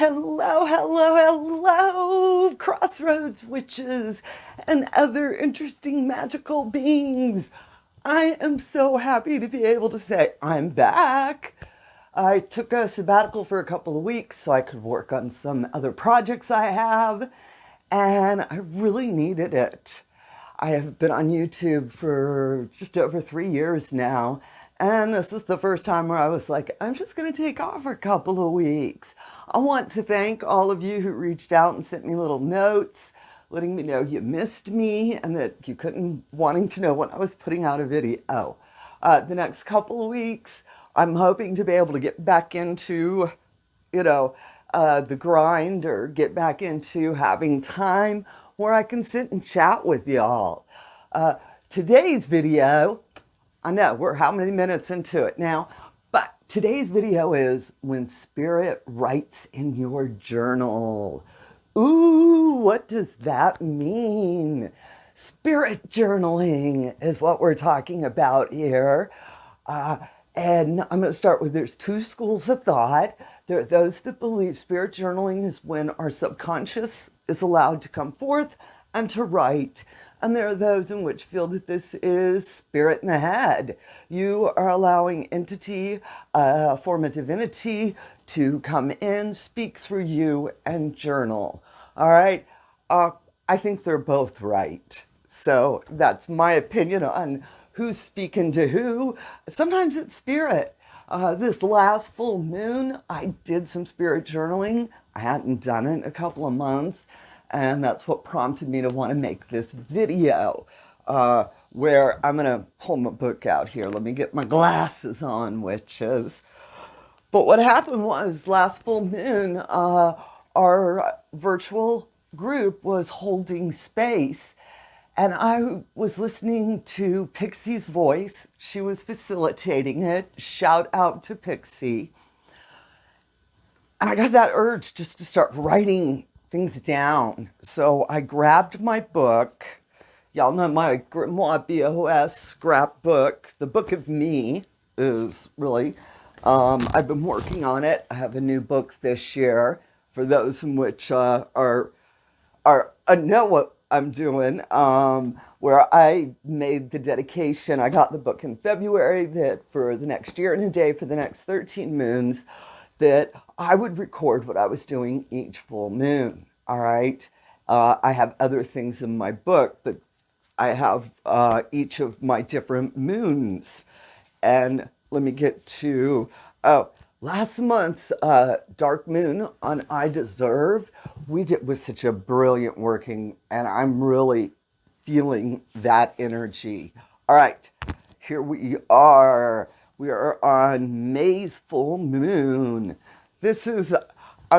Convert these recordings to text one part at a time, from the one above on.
Hello, hello, hello, Crossroads Witches and other interesting magical beings. I am so happy to be able to say I'm back. I took a sabbatical for a couple of weeks so I could work on some other projects I have, and I really needed it. I have been on YouTube for just over 3 years now, and this is the first time where I was like, I'm just going to take off for a couple of weeks. I want to thank all of you who reached out and sent me little notes, letting me know you missed me and that you couldn't, wanting to know when I was putting out a video. The next couple of weeks, I'm hoping to be able to get back into, the grind, or get back into having time where I can sit and chat with y'all. Today's video, I know we're how many minutes into it now, but today's video is when spirit writes in your journal. Ooh, what does that mean? Spirit journaling is what we're talking about here. And I'm going to start with, there's two schools of thought. There are those that believe spirit journaling is when our subconscious is allowed to come forth and to write. And there are those in which feel that this is spirit in the head. You are allowing entity, a form of divinity, to come in, speak through you, and journal. All right? I think they're both right. So that's my opinion on who's speaking to who. Sometimes it's spirit. This last full moon, I did some spirit journaling. I hadn't done it in a couple of months. And that's what prompted me to want to make this video, where I'm going to pull my book out here. Let me get my glasses on, witches. But what happened was, last full moon, our virtual group was holding space. And I was listening to Pixie's voice. She was facilitating it. Shout out to Pixie. And I got that urge just to start writing things down. So I grabbed my book. Y'all know my Grimoire BOS scrapbook. The Book of Me is really, I've been working on it. I have a new book this year for those in which know what I'm doing, where I made the dedication. I got the book in February that for the next year and a day, for the next 13 moons, that I would record what I was doing each full moon. All right. I have other things in my book, but I have each of my different moons. And let me get to, last month's dark moon on I Deserve, we did with such a brilliant working, and I'm really feeling that energy. All right, here we are. We are on May's full moon. This is, I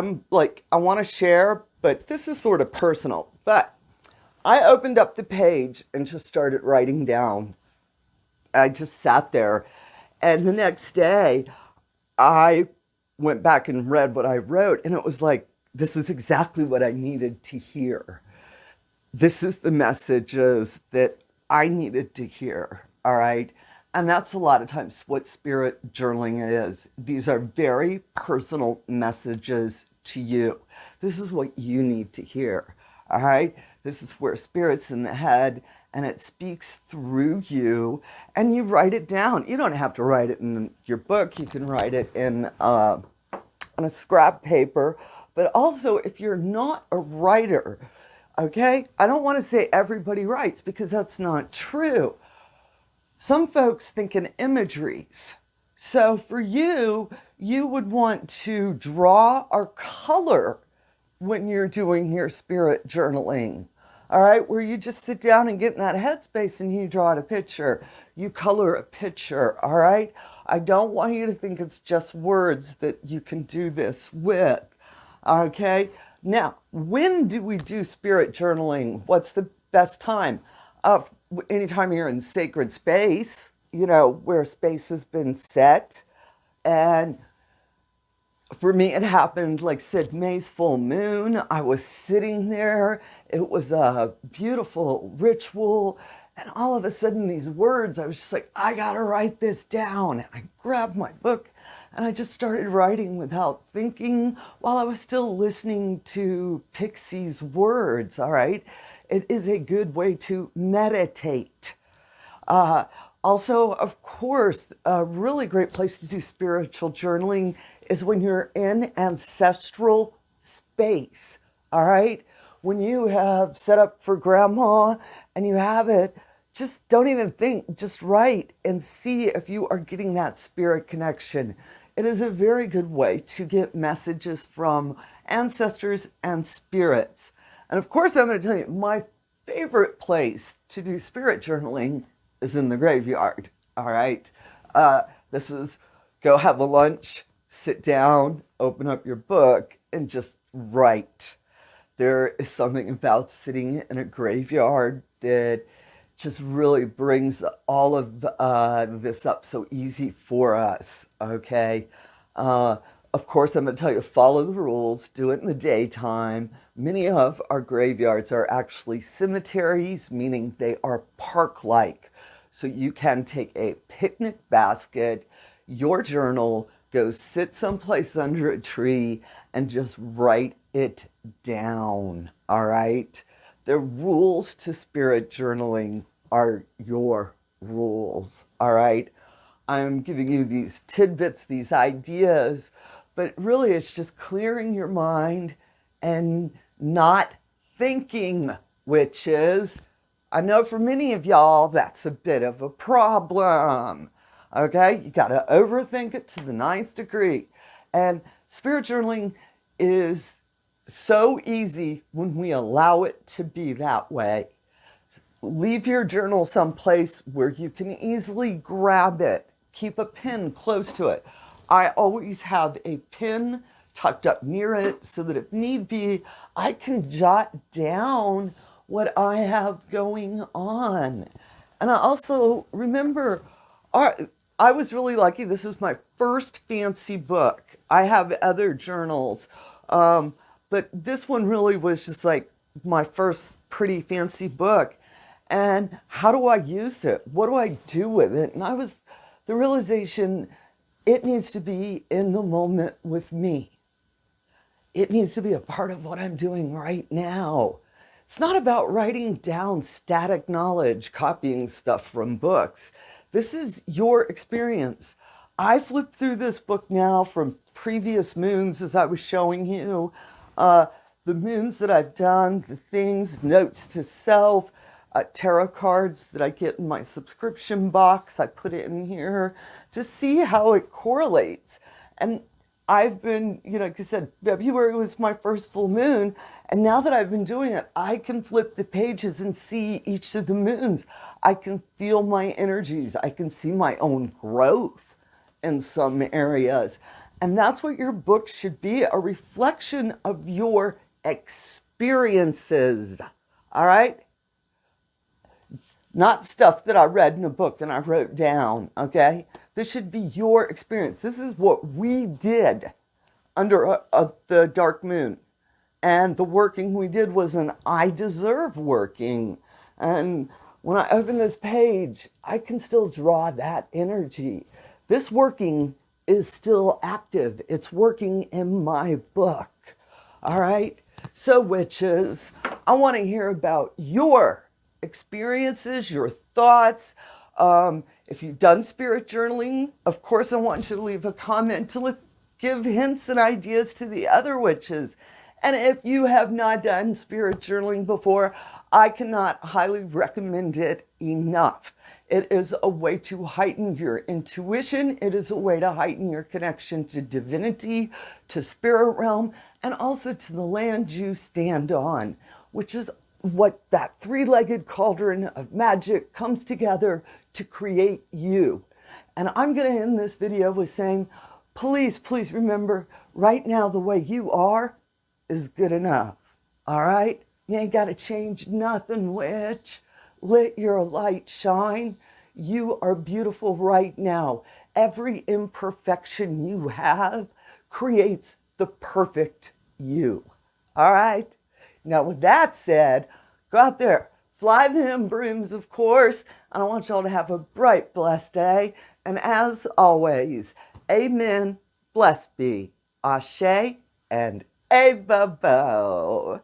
want to share, but this is sort of personal. But I opened up the page and just started writing down. I just sat there. And the next day, I went back and read what I wrote, and it was like, this is exactly what I needed to hear. This is the messages that I needed to hear, all right? And that's a lot of times what spirit journaling is. These are very personal messages to you. This is what you need to hear, all right? This is where spirit's in the head, and it speaks through you, and you write it down. You don't have to write it in your book. You can write it on a scrap paper. But also, if you're not a writer, okay? I don't want to say everybody writes, because that's not true. Some folks think in imageries. So for you, you would want to draw or color when you're doing your spirit journaling. All right, where you just sit down and get in that headspace and you draw a picture. You color a picture, all right? I don't want you to think it's just words that you can do this with, okay? Now, when do we do spirit journaling? What's the best time? Anytime you're in sacred space, where space has been set. And for me, it happened, like said, May's full moon. I was sitting there. It was a beautiful ritual. And all of a sudden, these words, I was just like, I got to write this down. And I grabbed my book And I just started writing without thinking while I was still listening to Pixie's words, all right? It is a good way to meditate. Also, of course, a really great place to do spiritual journaling is when you're in ancestral space, all right? When you have set up for grandma and you have it, just don't even think, just write and see if you are getting that spirit connection. It is a very good way to get messages from ancestors and spirits. And of course, I'm going to tell you, my favorite place to do spirit journaling is in the graveyard, all right? This is go have a lunch, sit down, open up your book, and just write. There is something about sitting in a graveyard that just really brings all of this up so easy for us, okay? Of course, I'm going to tell you, follow the rules, do it in the daytime. Many of our graveyards are actually cemeteries, meaning they are park-like. So you can take a picnic basket, your journal, go sit someplace under a tree, and just write it down, all right? The rules to spirit journaling are your rules, all right? I'm giving you these tidbits, these ideas, but really it's just clearing your mind and not thinking, which is, I know for many of y'all, that's a bit of a problem, okay? You gotta overthink it to the 9th degree. And spirit journaling is so easy when we allow it to be that way. Leave your journal someplace where you can easily grab it. Keep a pen close to it. I always have a pen tucked up near it so that if need be, I can jot down what I have going on. And I also remember, I was really lucky. This is my first fancy book. I have other journals, but this one really was just like my first pretty fancy book. And how do I use it? What do I do with it? And the realization, it needs to be in the moment with me. It needs to be a part of what I'm doing right now. It's not about writing down static knowledge, copying stuff from books. This is your experience. I flipped through this book now from previous moons, as I was showing you, the moons that I've done, the things, notes to self, tarot cards that I get in my subscription box. I put it in here to see how it correlates. And I've been, like I said, February was my first full moon. And now that I've been doing it, I can flip the pages and see each of the moons. I can feel my energies. I can see my own growth in some areas. And that's what your book should be, a reflection of your experiences. All right? Not stuff that I read in a book and I wrote down, okay? This should be your experience. This is what we did under the dark moon. And the working we did was an I deserve working. And when I open this page, I can still draw that energy. This working is still active. It's working in my book, all right? So witches, I want to hear about your experiences, your thoughts. If you've done spirit journaling, of course, I want you to leave a comment to give hints and ideas to the other witches. And if you have not done spirit journaling before, I cannot highly recommend it enough. It is a way to heighten your intuition. It is a way to heighten your connection to divinity, to spirit realm, and also to the land you stand on, which is what that three-legged cauldron of magic comes together to create you. And I'm going to end this video with saying, please, please remember, right now the way you are is good enough. All right? You ain't got to change nothing, witch. Let your light shine. You are beautiful right now. Every imperfection you have creates the perfect you. All right? Now, with that said, go out there, fly them brooms, of course, and I want y'all to have a bright, blessed day. And as always, Amen. Blessed be. Ashe and Avavo.